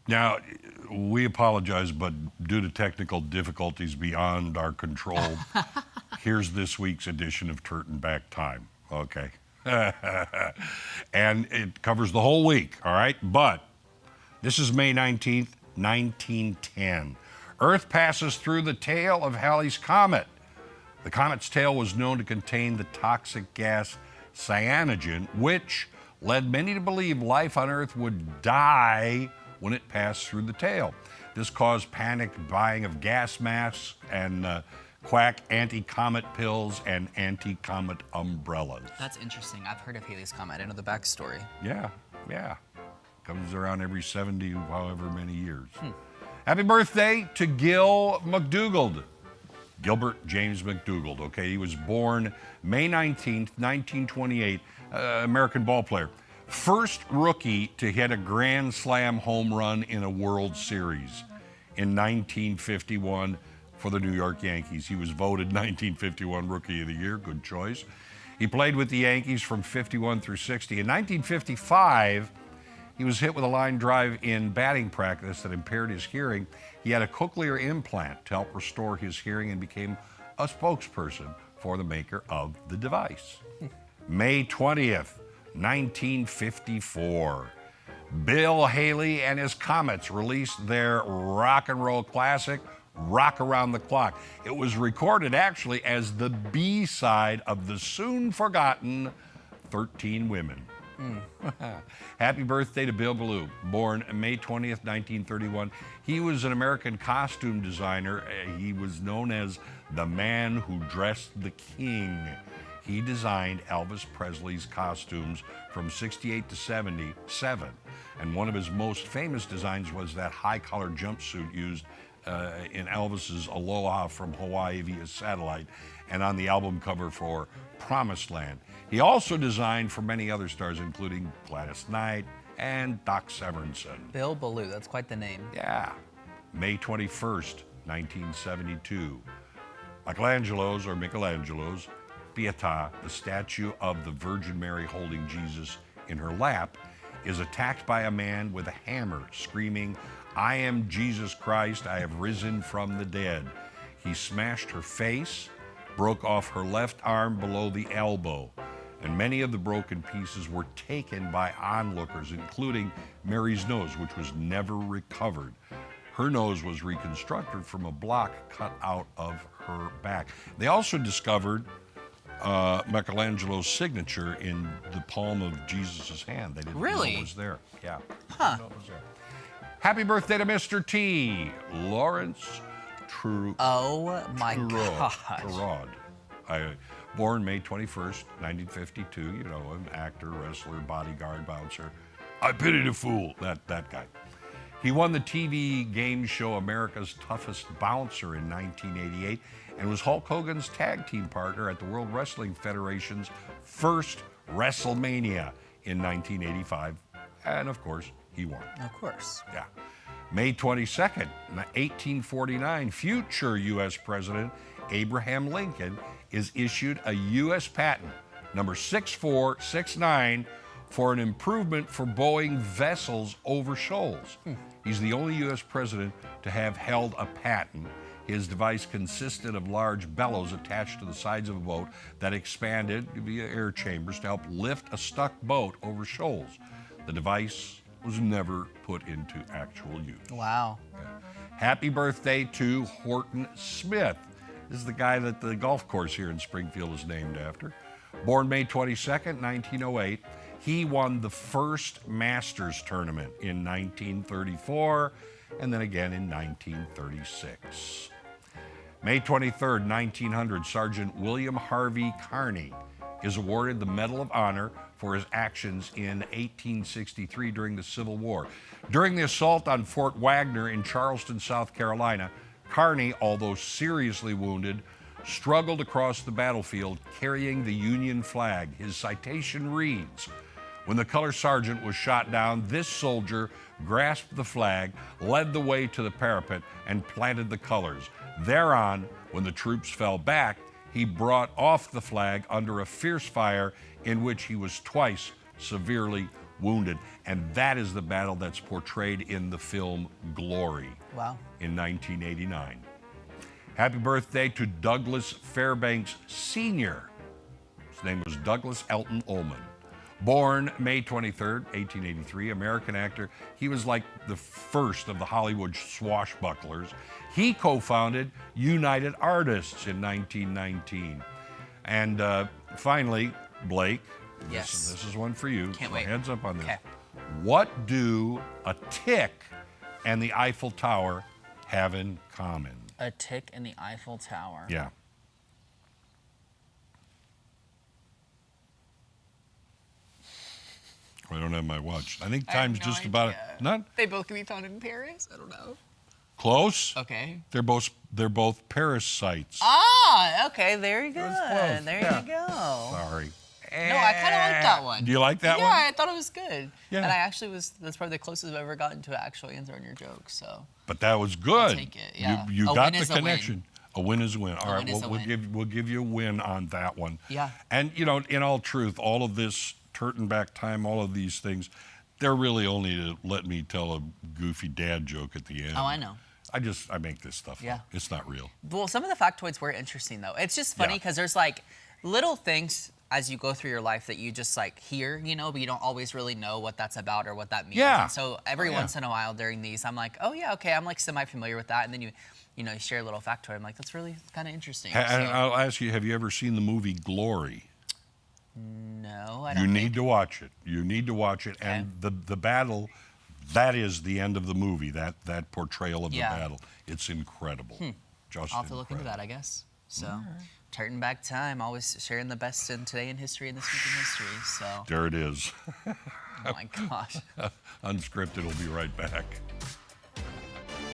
Now, we apologize, but due to technical difficulties beyond our control, here's this week's edition of Trtan Back Time. Okay. And it covers the whole week, all right? But this is May 19th, 1910. Earth passes through the tail of Halley's Comet. The comet's tail was known to contain the toxic gas cyanogen, which led many to believe life on Earth would die when it passed through the tail. This caused panicked buying of gas masks and quack anti-comet pills and anti-comet umbrellas. That's interesting. I've heard of Halley's Comet. I didn't know the backstory. Yeah. Comes around every 70, however many years. Happy birthday to Gil McDougald. Gilbert James McDougald, okay? He was born May 19th, 1928, American ball player. First rookie to hit a Grand Slam home run in a World Series in 1951 for the New York Yankees. He was voted 1951 Rookie of the Year, good choice. He played with the Yankees from 51 through 60. In 1955, he was hit with a line drive in batting practice that impaired his hearing. He had a cochlear implant to help restore his hearing and became a spokesperson for the maker of the device. May 20th, 1954. Bill Haley and his Comets released their rock and roll classic, Rock Around the Clock. It was recorded actually as the B-side of the soon forgotten 13 Women. Happy birthday to Bill Ballou, born May 20th, 1931. He was an American costume designer. He was known as the man who dressed the king. He designed Elvis Presley's costumes from 68 to 77. And one of his most famous designs was that high-collar jumpsuit used in Elvis's Aloha from Hawaii via satellite and on the album cover for Promised Land. He also designed for many other stars, including Gladys Knight and Doc Severinsen. Bill Ballou, that's quite the name. Yeah. May 21st, 1972. Michelangelo's Pietà, the statue of the Virgin Mary holding Jesus in her lap, is attacked by a man with a hammer, screaming, "I am Jesus Christ, I have risen from the dead." He smashed her face, broke off her left arm below the elbow, and many of the broken pieces were taken by onlookers, including Mary's nose, which was never recovered. Her nose was reconstructed from a block cut out of her back. They also discovered Michelangelo's signature in the palm of Jesus' hand. They didn't know it was there. Yeah. Huh. Know it was there. Happy birthday to Mr. T, Lawrence Oh my gosh. Trud. Born May 21st, 1952. You know him, actor, wrestler, bodyguard, bouncer. I pity the fool, that guy. He won the TV game show America's Toughest Bouncer in 1988 and was Hulk Hogan's tag team partner at the World Wrestling Federation's first WrestleMania in 1985. And of course, he won. Of course. Yeah. May 22nd, 1849, future U.S. President Abraham Lincoln is issued a U.S. patent, number 6469, for an improvement for Boeing vessels over shoals. He's the only U.S. president to have held a patent. His device consisted of large bellows attached to the sides of a boat that expanded via air chambers to help lift a stuck boat over shoals. The device was never put into actual use. Wow. Happy birthday to Horton Smith. This is the guy that the golf course here in Springfield is named after. Born May 22nd, 1908, he won the first Masters tournament in 1934 and then again in 1936. May 23rd, 1900, Sergeant William Harvey Carney is awarded the Medal of Honor for his actions in 1863 during the Civil War. During the assault on Fort Wagner in Charleston, South Carolina, Carney, although seriously wounded, struggled across the battlefield carrying the Union flag. His citation reads, "When the color sergeant was shot down, this soldier grasped the flag, led the way to the parapet, and planted the colors. Thereon, when the troops fell back, he brought off the flag under a fierce fire in which he was twice severely wounded. And that is the battle that's portrayed in the film Glory Wow. in 1989. Happy birthday to Douglas Fairbanks Sr. His name was Douglas Elton Ullman. Born May 23rd, 1883, American actor. He was like the first of the Hollywood swashbucklers. He co-founded United Artists in 1919. And finally, Blake, Yes. this is one for you. Can't so wait. Heads up on this. Okay. What do a tick and the Eiffel Tower have in common? A tick in the Eiffel Tower. Yeah. I don't have my watch. I think I have time's no just idea. about not They both can be found in Paris? I don't know. close. Okay. They're both Paris sites. Ah, okay, very good. was close, There yeah. you go. Sorry. No, I kind of like that one. Do you like that yeah, one? I thought it was good. Yeah. And I actually that's probably the closest I've ever gotten to an actual answer on your joke, so. But that was good. take it, yeah. You A got win the is a win. connection. A win is a win. All right, win is a win. we'll give you a win on that one. Yeah. And you know, in all truth, all of this Trtan Back Time, all of these things, they're really only to let me tell a goofy dad joke at the end. Oh, I know. I make this stuff Yeah. up. It's not real. Well, some of the factoids were interesting, though. It's just funny Yeah. because there's like little things as you go through your life that you just like hear, you know, but you don't always really know what that's about or what that means. Yeah. And so every Oh, yeah. once in a while during these, I'm like, oh yeah, okay, I'm like semi-familiar with that. And then you share a little factoid. I'm like, that's really kind of interesting. And So, I'll ask you, have you ever seen the movie Glory? no, I don't You think. need to watch it. You need to watch it. And the battle, that is the end of the movie, that portrayal of Yeah. the battle. It's incredible. Just I'll have to look into incredible. that, I guess. So, Trtan Back Time, always sharing the best in today in history and this week in history. So, There it is. oh my gosh. Unscripted will be right back.